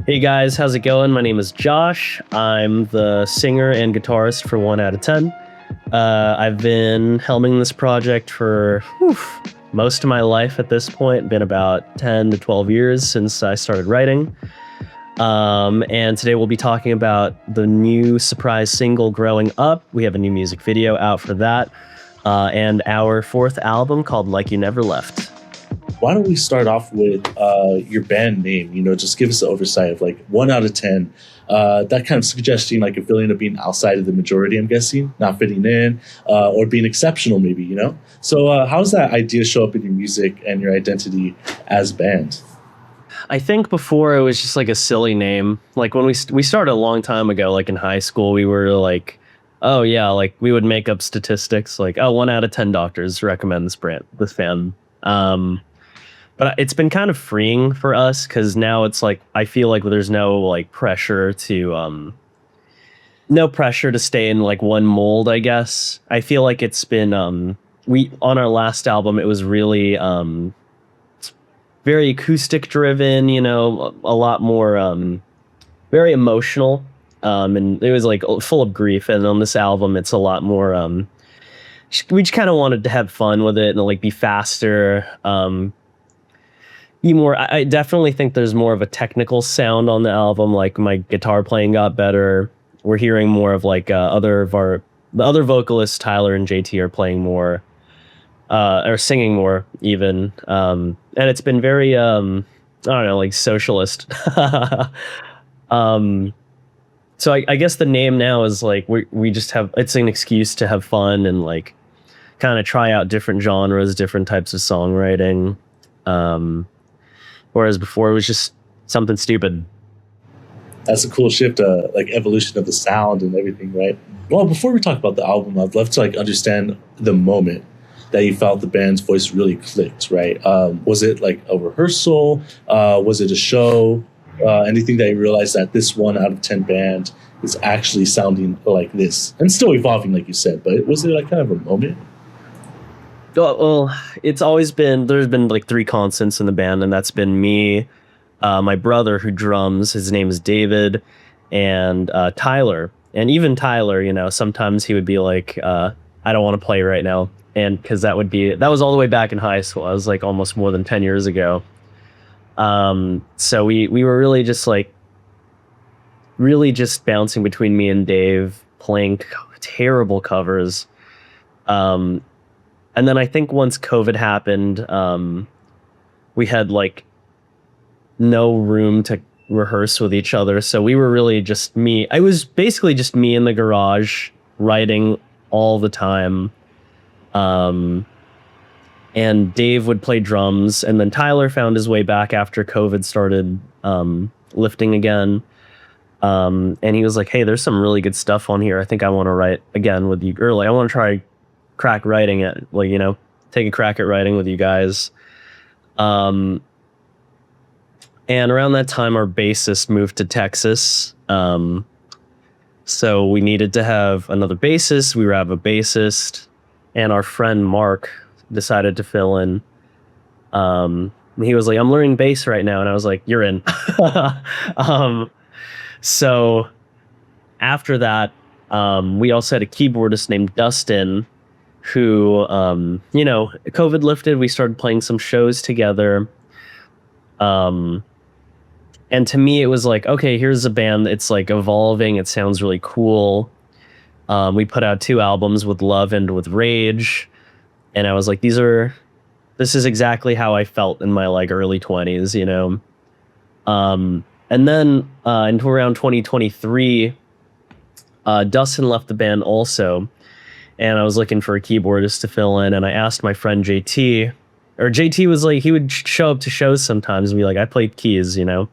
Hey guys, how's it going? My name is Josh. I'm the singer and guitarist for One Outta Ten. I've been helming this project for most of my life at this point. Been about 10 to 12 years since I started writing. And today we'll be talking about the new surprise single, Growing Up. We have a new music video out for that. And our fourth album called Like You Never Left. Why don't we start off with your band name? Just give us the oversight of like 1 out of 10. That kind of suggesting like a feeling of being outside of the majority, I'm guessing, not fitting in, or being exceptional maybe, So how does that idea show up in your music and your identity as a band? I think before it was just like a silly name. Like when we started a long time ago, like in high school, we were like, oh yeah, like we would make up statistics like, oh, 1 out of 10 doctors recommend this band. But it's been kind of freeing for us because now it's like I feel like there's no pressure to stay in like one mold, I guess. I feel like it's been we on our last album it was really very acoustic driven, a lot more very emotional. And it was like full of grief, and on this album it's a lot more we just kind of wanted to have fun with it and like be faster. I definitely think there's more of a technical sound on the album. Like my guitar playing got better. We're hearing more of like the other vocalists, Tyler and JT, are playing more, or singing more even. And it's been very, I don't know, like socialist. So I guess the name now is like, we just have, it's an excuse to have fun and like kind of try out different genres, different types of songwriting. Whereas before it was just something stupid. That's a cool shift, like evolution of the sound and everything, right? Well, before we talk about the album, I'd love to like understand the moment that you felt the band's voice really clicked, right? Was it like a rehearsal? Was it a show? Anything that you realized that this 1 out of 10 band is actually sounding like this and still evolving, like you said, but was it like kind of a moment? Well, it's always been, there's been like three constants in the band, and that's been me, my brother who drums, his name is David, and Tyler. And even Tyler, sometimes he would be like, I don't want to play right now. And because that was all the way back in high school. I was like almost more than 10 years ago. So we were really just bouncing between me and Dave, playing terrible covers. And then I think once COVID happened, we had like no room to rehearse with each other. So we were really just me. I was basically just me in the garage writing all the time. And Dave would play drums, and then Tyler found his way back after COVID started lifting again. And he was like, hey, there's some really good stuff on here. I think I want to write again with you early. I want to try crack writing it, take a crack at writing with you guys. And around that time our bassist moved to Texas. So we needed to have another bassist. We have a bassist, and our friend Mark decided to fill in. He was like, I'm learning bass right now, and I was like, you're in. So after that, we also had a keyboardist named Dustin who, COVID lifted, we started playing some shows together. And to me, it was like, okay, here's a band that's like evolving. It sounds really cool. We put out 2 albums with Love and with Rage. And I was like, this is exactly how I felt in my like early 20s, And then until around 2023, Dustin left the band also. And I was looking for a keyboardist to fill in, and I asked my friend JT, or JT was like, he would show up to shows sometimes and be like, I played keys, And I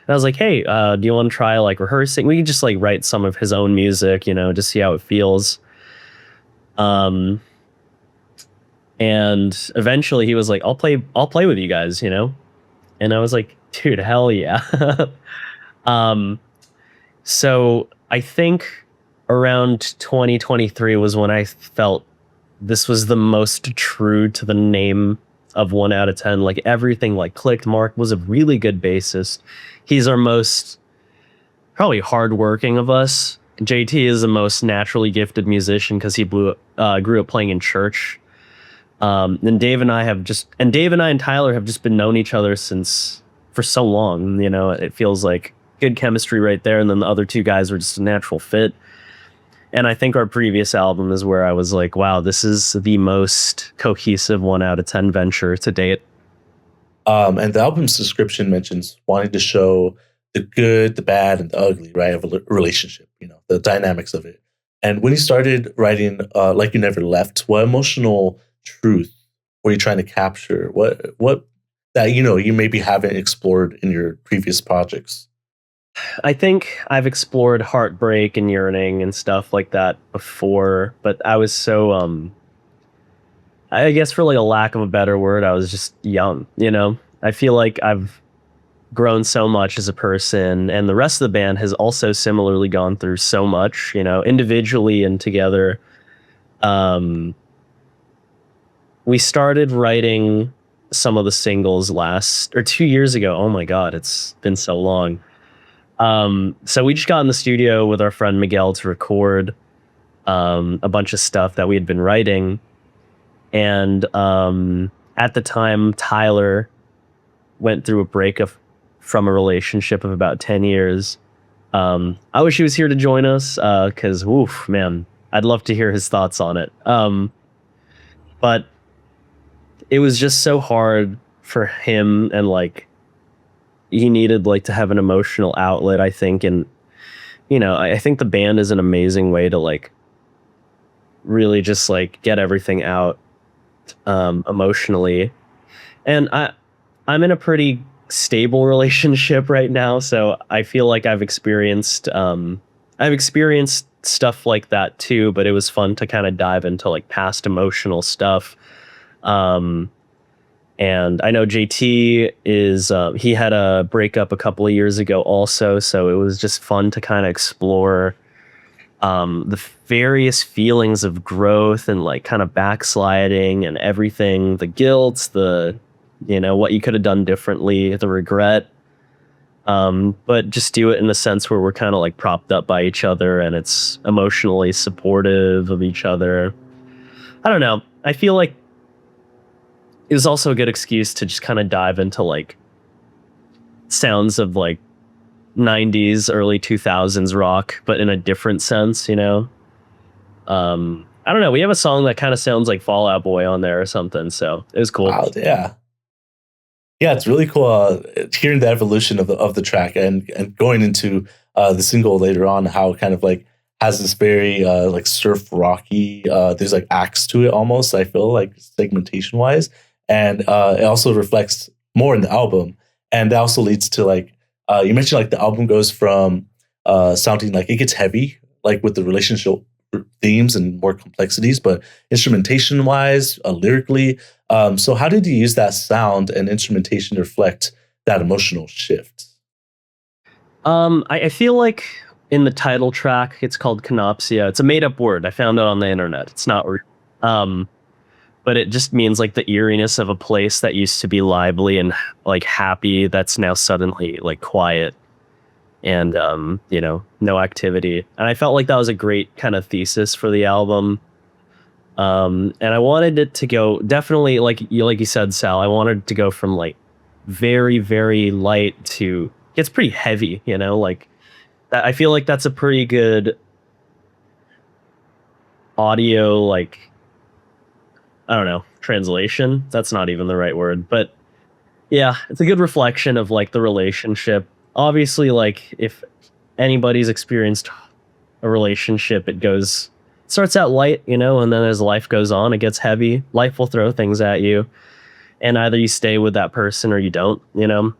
was like, hey, do you want to try like rehearsing? We could just like write some of his own music, to see how it feels. And eventually he was like, I'll play with you guys, And I was like, dude, hell yeah. So I think around 2023 was when I felt this was the most true to the name of 1 Outta 10. Like everything like clicked. Mark was a really good bassist. He's our most probably hardworking of us. JT is the most naturally gifted musician because he grew up playing in church. And Dave and I and Tyler have just been known each other since for so long. You know, it feels like good chemistry right there. And then the other two guys were just a natural fit. And I think our previous album is where I was like, wow, this is the most cohesive 1 Outta 10 venture to date. And the album's description mentions wanting to show the good, the bad, and the ugly, right, of a relationship, you know, the dynamics of it. And when you started writing Like You Never Left, what emotional truth were you trying to capture? What that, you know, you maybe haven't explored in your previous projects? I think I've explored heartbreak and yearning and stuff like that before, but I was so I guess for like a lack of a better word, I was just young, you know. I feel like I've grown so much as a person, and the rest of the band has also similarly gone through so much, you know, individually and together. Um we started writing some of the singles last or 2 years ago. Oh my god, it's been so long. So we just got in the studio with our friend Miguel to record a bunch of stuff that we had been writing. And at the time, Tyler went through a breakup from a relationship of about 10 years. I wish he was here to join us because, woof, man, I'd love to hear his thoughts on it. But it was just so hard for him, and like he needed like to have an emotional outlet, I think. And you know, I think the band is an amazing way to like really just like get everything out emotionally. And I'm in a pretty stable relationship right now, so I feel like I've experienced stuff like that too, but it was fun to kind of dive into like past emotional stuff. And I know JT is he had a breakup a couple of years ago also, so it was just fun to kind of explore the various feelings of growth and like kind of backsliding and everything, the guilt, the, you know, what you could have done differently, the regret. But just do it in a sense where we're kind of like propped up by each other and it's emotionally supportive of each other. I don't know. I feel like it was also a good excuse to just kind of dive into like sounds of like 90s, early 2000s rock, but in a different sense, you know? I don't know. We have a song that kind of sounds like Fall Out Boy on there or something, so it was cool. Wow, yeah. Yeah, it's really cool hearing the evolution of the track and going into the single later on, how it kind of like has this very like surf rocky, there's like acts to it almost, I feel like segmentation wise. And it also reflects more in the album. And that also leads to like, you mentioned like the album goes from sounding like it gets heavy, like with the relationship themes and more complexities, but instrumentation wise, lyrically. So how did you use that sound and instrumentation to reflect that emotional shift? I feel like in the title track, it's called Canopsia. It's a made up word. I found it on the internet. It's not real. But it just means like the eeriness of a place that used to be lively and like happy that's now suddenly like quiet and you know, no activity. And I felt like that was a great kind of thesis for the album. And I wanted it to go definitely like you said, Sal, I wanted it to go from like very, very light to it's pretty heavy, you know, like that. I feel like that's a pretty good audio, like, I don't know, translation. That's not even the right word, but yeah, it's a good reflection of like the relationship. Obviously, like if anybody's experienced a relationship, it starts out light, you know, and then as life goes on, it gets heavy. Life will throw things at you, and either you stay with that person or you don't, you know.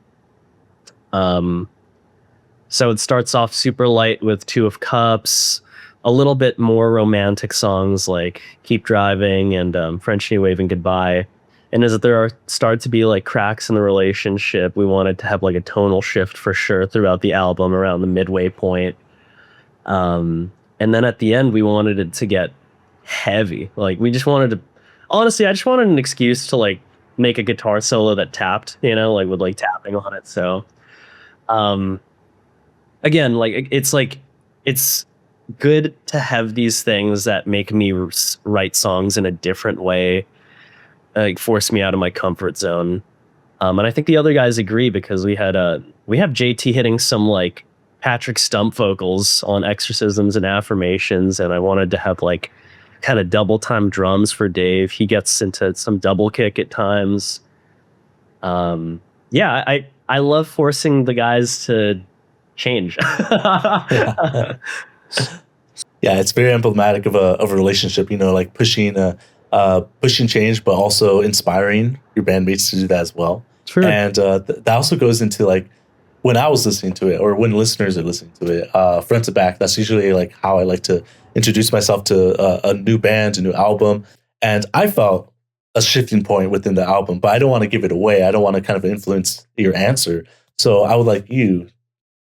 So it starts off super light with Two of Cups, a little bit more romantic songs like Keep Driving and French New Wave and Goodbye. And as start to be like cracks in the relationship, we wanted to have like a tonal shift for sure throughout the album around the midway point. And then at the end, we wanted it to get heavy. Like we just wanted to, honestly, I just wanted an excuse to like make a guitar solo that tapped, like with like tapping on it. So um again, like it's good to have these things that make me write songs in a different way, like force me out of my comfort zone. And I think the other guys agree because we have JT hitting some like Patrick Stump vocals on Exorcisms and Affirmations, and I wanted to have like kind of double time drums for Dave. He gets into some double kick at times. Yeah, I love forcing the guys to change. Yeah. Yeah, it's very emblematic of a relationship, like pushing change, but also inspiring your bandmates to do that as well. Sure. And that also goes into like when I was listening to it, or when listeners are listening to it, front to back. That's usually like how I like to introduce myself to a new band, a new album. And I felt a shifting point within the album, but I don't want to give it away. I don't want to kind of influence your answer. So I would like you,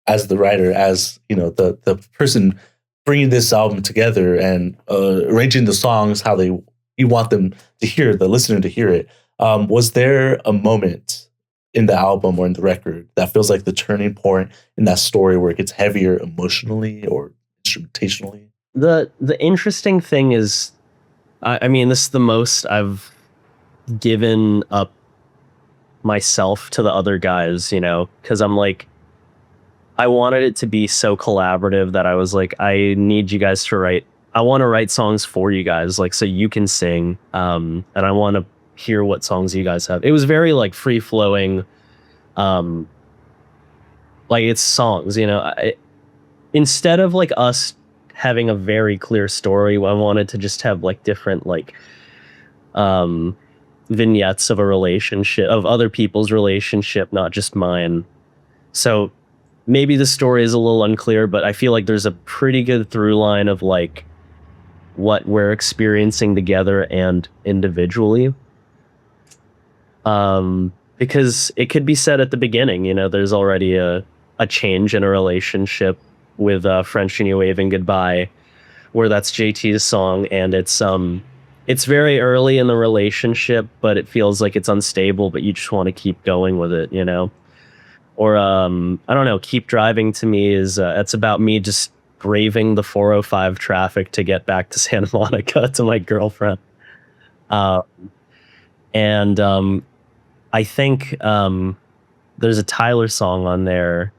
as the writer, as the person bringing this album together and arranging the songs how you want them to hear, the listener to hear it. Was there a moment in the album or in the record that feels like the turning point in that story where it gets heavier emotionally or instrumentationally? The interesting thing is, I mean, this is the most I've given up myself to the other guys, because I'm like, I wanted it to be so collaborative that I was like, I need you guys to write. I want to write songs for you guys, like, so you can sing. And I want to hear what songs you guys have. It was very like free flowing. Like it's songs, instead of like us having a very clear story, I wanted to just have like different like vignettes of a relationship, of other people's relationship, not just mine. So maybe the story is a little unclear, but I feel like there's a pretty good through line of like what we're experiencing together and individually. Because it could be said at the beginning, there's already a change in a relationship with French New Waving Goodbye, where that's JT's song, and it's very early in the relationship, but it feels like it's unstable, but you just want to keep going with it, Or I don't know, Keep Driving to me is it's about me just braving the 405 traffic to get back to Santa Monica to my girlfriend. And I think there's a Tyler song on there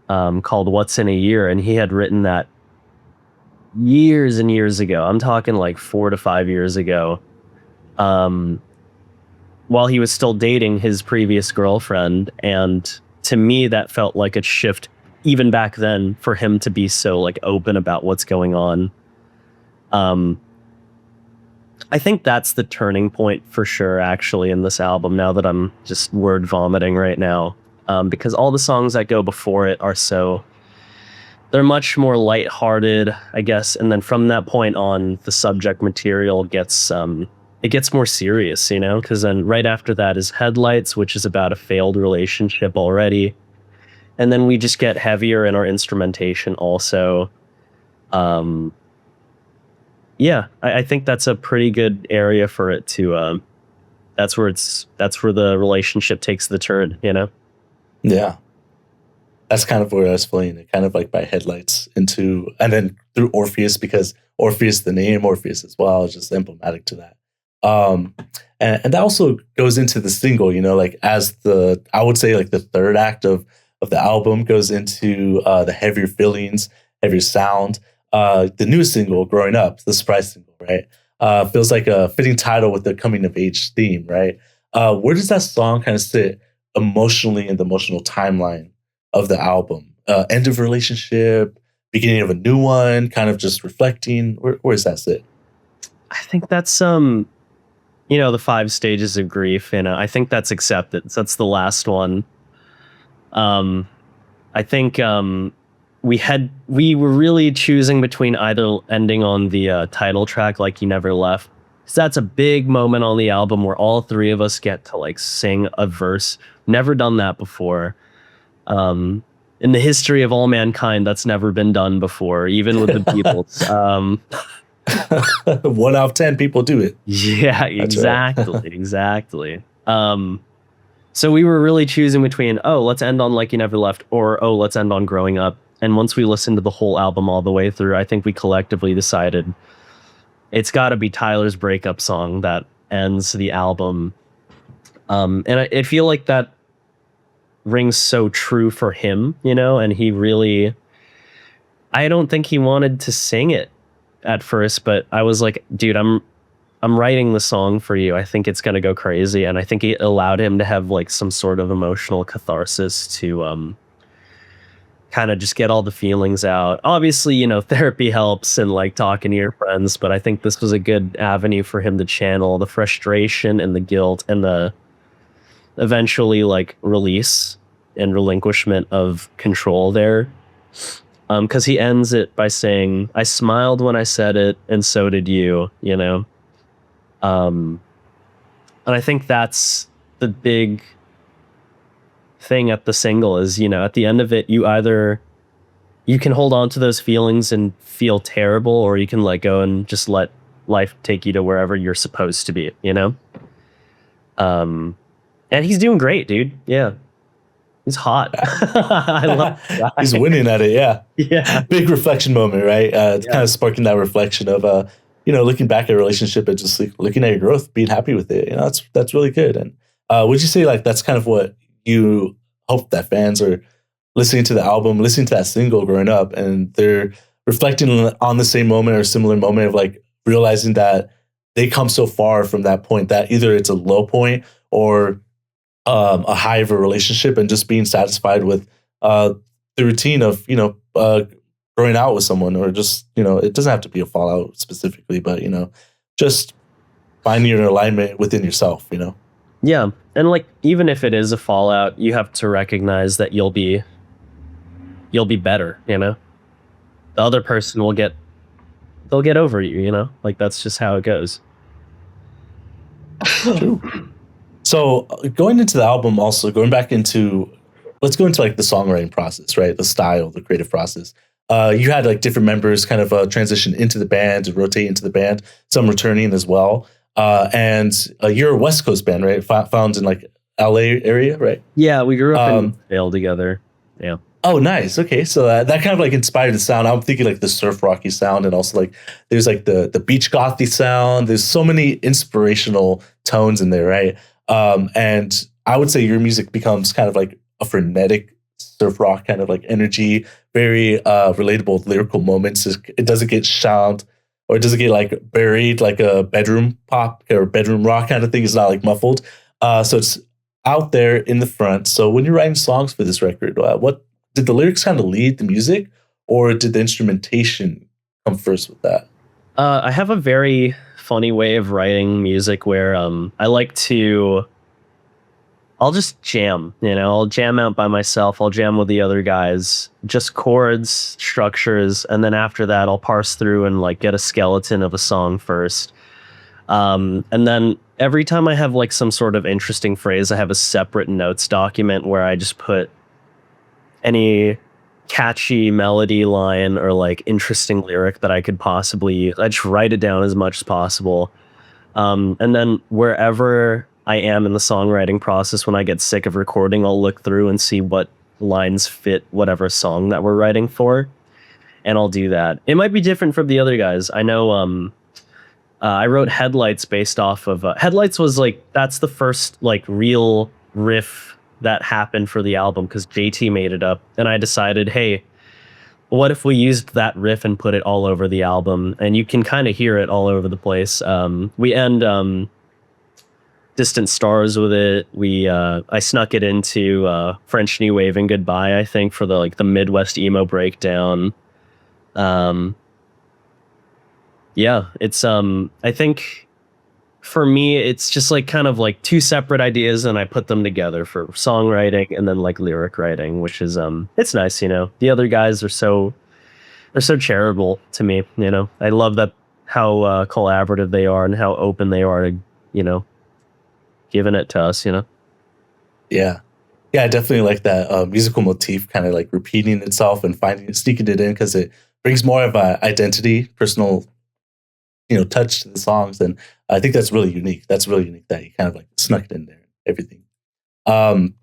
called What's in a Year, and he had written that years and years ago. I'm talking like 4 to 5 years ago, while he was still dating his previous girlfriend. And to me, that felt like a shift even back then for him to be so like open about what's going on. I think that's the turning point for sure, actually, in this album, now that I'm just word vomiting right now. Because all the songs that go before it they're much more lighthearted, I guess. And then from that point on, the subject material gets more serious, because then right after that is Headlights, which is about a failed relationship already. And then we just get heavier in our instrumentation also. Yeah, I think that's a pretty good area for it to, that's where the relationship takes the turn, Yeah. That's kind of where I was feeling it, kind of like by Headlights and then through Orpheus, because Orpheus, the name Orpheus as well, is just emblematic to that. And that also goes into the single, like as I would say like the third act of the album goes into the heavier feelings, heavier sound. The new single, Growing Up, the surprise single, right? Feels like a fitting title with the coming of age theme, right? Where does that song kind of sit emotionally in the emotional timeline of the album? End of relationship, beginning of a new one, kind of just reflecting. Where does that sit? I think that's the 5 stages of grief, I think that's acceptance. That's the last one. I think we were really choosing between either ending on the title track, Like You Never Left, because that's a big moment on the album where all 3 of us get to like sing a verse. Never done that before. In the history of all mankind, that's never been done before, even with the Beatles. One out of 10 people do it. Yeah, That's right. exactly. So we were really choosing between, oh, let's end on Like You Never Left, or oh, let's end on Growing Up. And once we listened to the whole album all the way through, I think we collectively decided it's got to be Tyler's breakup song that ends the album. And I feel like that rings so true for him, you know, and he really, I don't think he wanted to sing it at first, but I was like, dude, I'm writing the song for you. I think it's gonna go crazy, and I think it allowed him to have like some sort of emotional catharsis to kind of just get all the feelings out. Obviously, you know, therapy helps and like talking to your friends, but I think this was a good avenue for him to channel the frustration and the guilt and the eventually like release and relinquishment of control there. Because he ends it by saying, "I smiled when I said it, and so did you," you know? Um, and I think that's the big thing at the single is, you know, at the end of it, you can hold on to those feelings and feel terrible, or you can let go and just let life take you to wherever you're supposed to be, you know? And he's doing great, dude. Yeah. He's hot. I love that guy. He's winning at it. Yeah. Yeah. Big reflection moment, right? It's Yeah. kind of sparking that reflection of, looking back at a relationship and just like, looking at your growth, being happy with it. You know, that's really good. And would you say like that's kind of what you hope that fans are listening to the album, listening to that single growing up, and they're reflecting on the same moment or similar moment of like realizing that they come so far from that point that either it's a low point or a high of a relationship, and just being satisfied with the routine of growing out with someone, or just it doesn't have to be a fallout specifically, but just finding your alignment within yourself. Yeah. And like, even if it is a fallout, you have to recognize that you'll be better, you know? The other person they'll get over you, you know? Like, that's just how it goes. True. So going into the album, also going back into, let's go into like the songwriting process, right? The style, the creative process. You had like different members kind of transition into the band and rotate into the band, some returning as well. And you're a West Coast band, right? Found in like LA area, right? Yeah, we grew up in Vail together. Yeah. Oh, nice. Okay, so that kind of like inspired the sound. I'm thinking like the surf rocky sound, and also like there's like the beach gothy sound. There's so many inspirational tones in there, right? And I would say your music becomes kind of like a frenetic surf rock kind of like energy, very relatable lyrical moments. It doesn't get sound, or it doesn't get like buried like a bedroom pop or bedroom rock kind of thing. It's not like muffled. So it's out there in the front. So when you're writing songs for this record, what did the lyrics kind of lead the music, or did the instrumentation come first with that? I have a very funny way of writing music where I like to, I'll just jam, you know, I'll jam out by myself. I'll jam with the other guys, just chords, structures. And then after that, I'll parse through and like get a skeleton of a song first. And then every time I have like some sort of interesting phrase, I have a separate notes document where I just put any catchy melody line or like interesting lyric that I could possibly use. I just write it down as much as possible. And then wherever I am in the songwriting process, when I get sick of recording, I'll look through and see what lines fit whatever song that we're writing for. And I'll do that. It might be different from the other guys. I know I wrote Headlights based off of Headlights was like, that's the first like real riff that happened for the album because JT made it up, and I decided, hey, what if we used that riff and put it all over the album? And you can kind of hear it all over the place. We end Distant Stars with it. I snuck it into French New Wave and Goodbye, I think, for the Midwest emo breakdown. Yeah, it's I think for me, it's just like kind of like two separate ideas, and I put them together for songwriting and then like lyric writing, which is it's nice, you know. The other guys they're so charitable to me, you know. I love that how collaborative they are and how open they are to, you know, giving it to us, you know. Yeah, I definitely like that musical motif kind of like repeating itself and sneaking it in, because it brings more of a identity, personal touch to the songs, and I think that's really unique. That's really unique that you kind of like snuck it in there, and everything. Um,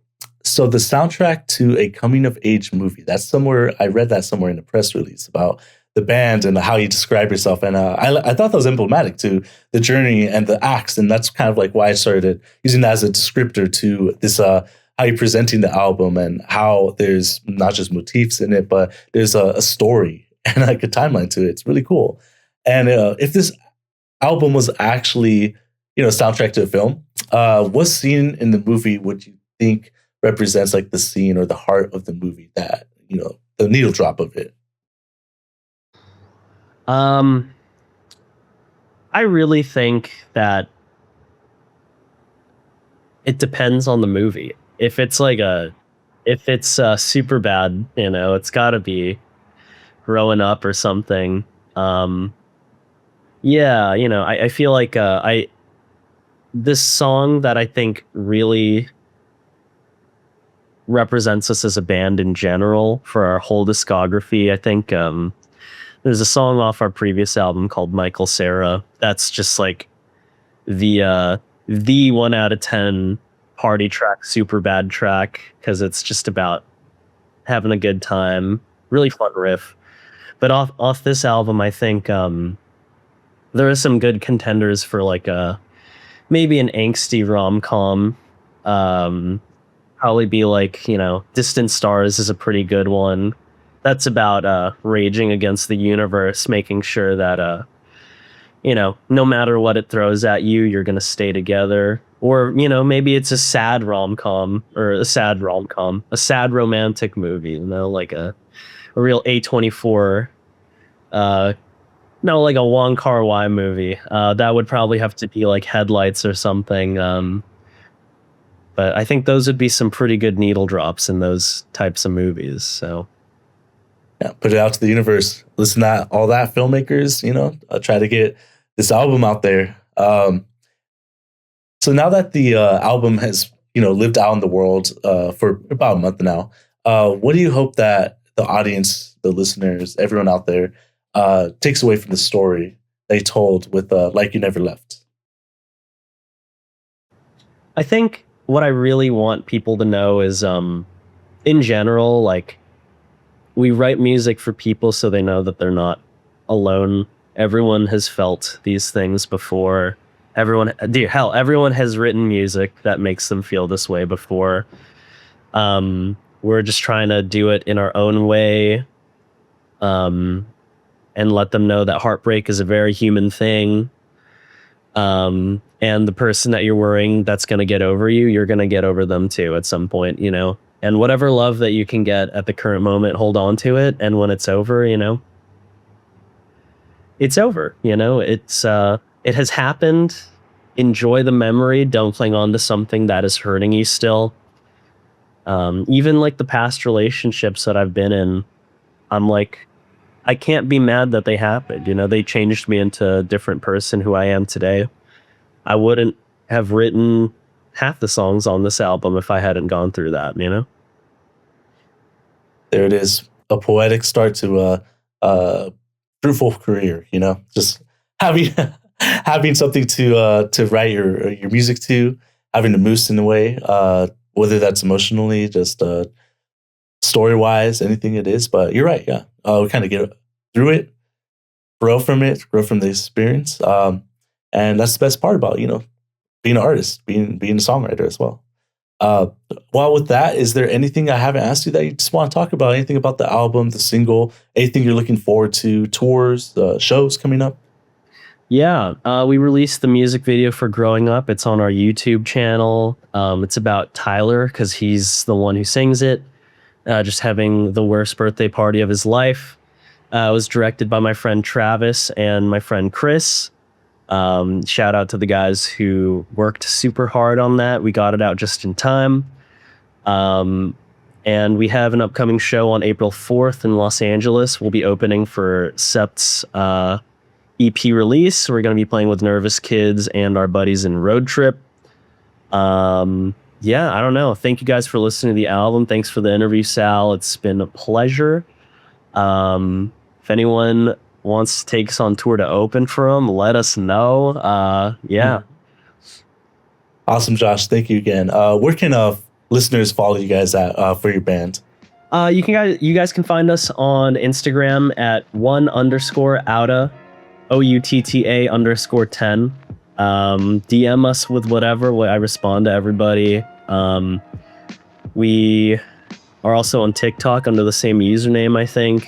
so the soundtrack to a coming of age movie. That's somewhere I read that somewhere in a press release about the band and how you describe yourself, and I thought that was emblematic to the journey and the acts, and that's kind of like why I started using that as a descriptor to this. How you're presenting the album and how there's not just motifs in it, but there's a story and like a timeline to it. It's really cool. And if this album was actually, soundtrack to a film, what scene in the movie would you think represents like the scene or the heart of the movie that, the needle drop of it? Um, I really think that it depends on the movie. If it's super bad, it's got to be Growing Up or something. Um, yeah, I feel like I this song that I think really represents us as a band in general for our whole discography. I think there's a song off our previous album called Michael Sarah. That's just like the uh the 1 out of 10 party track, super bad track, because it's just about having a good time. Really fun riff. But off this album, I think there are some good contenders for like a maybe an angsty rom com. Um, Probably be like, Distant Stars is a pretty good one. That's about raging against the universe, making sure that no matter what it throws at you, you're gonna stay together. Or, maybe it's a sad rom com or a sad romantic movie, like a real A24 uh no, like a Wong Kar-wai movie. That would probably have to be like Headlights or something. But I think those would be some pretty good needle drops in those types of movies. So Yeah, put it out to the universe. Listen to all that filmmakers, try to get this album out there. So now that the album has, lived out in the world for about a month now, what do you hope that the audience, the listeners, everyone out there takes away from the story they told with Like You Never Left? I think what I really want people to know is, in general, like we write music for people so they know that they're not alone. Everyone has felt these things before. Everyone has written music that makes them feel this way before. We're just trying to do it in our own way, and let them know that heartbreak is a very human thing. And the person that you're worrying that's going to get over you, you're going to get over them too at some point, and whatever love that you can get at the current moment, hold on to it. And when it's over, it's over, it has happened. Enjoy the memory. Don't cling on to something that is hurting you still. Even like the past relationships that I've been in, I'm like, I can't be mad that they happened. They changed me into a different person who I am today. I wouldn't have written half the songs on this album if I hadn't gone through that. There it is, a poetic start to a fruitful career. Just having having something to write your music to, having to moose in a way, whether that's emotionally, just story wise, anything it is. But you're right, yeah. We kind of get through it, grow from the experience, and that's the best part about being an artist, being a songwriter as well. Uh, well, with that, is there anything I haven't asked you that you just want to talk about? Anything about the album, the single, anything you're looking forward to, tours, shows coming up? Yeah, we released the music video for Growing Up. It's on our YouTube channel. It's about Tyler because he's the one who sings it, just having the worst birthday party of his life. It was directed by my friend Travis and my friend Chris. Shout out to the guys who worked super hard on that. We got it out just in time. And we have an upcoming show on April 4th in Los Angeles. We'll be opening for Sept's EP release. We're going to be playing with Nervous Kids and our buddies in Road Trip. Yeah, I don't know. Thank you guys for listening to the album. Thanks for the interview, Sal. It's been a pleasure. If anyone wants to take us on tour to open for them, let us know. Yeah. Awesome, Josh. Thank you again. Where can listeners follow you guys at for your band? You guys can find us on Instagram at one_outta OUTTA_10. DM us with whatever. I respond to everybody. We are also on TikTok under the same username, I think.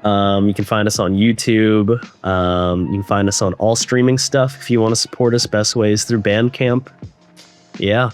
You can find us on YouTube. You can find us on all streaming stuff if you want to support us. Best ways through Bandcamp. Yeah.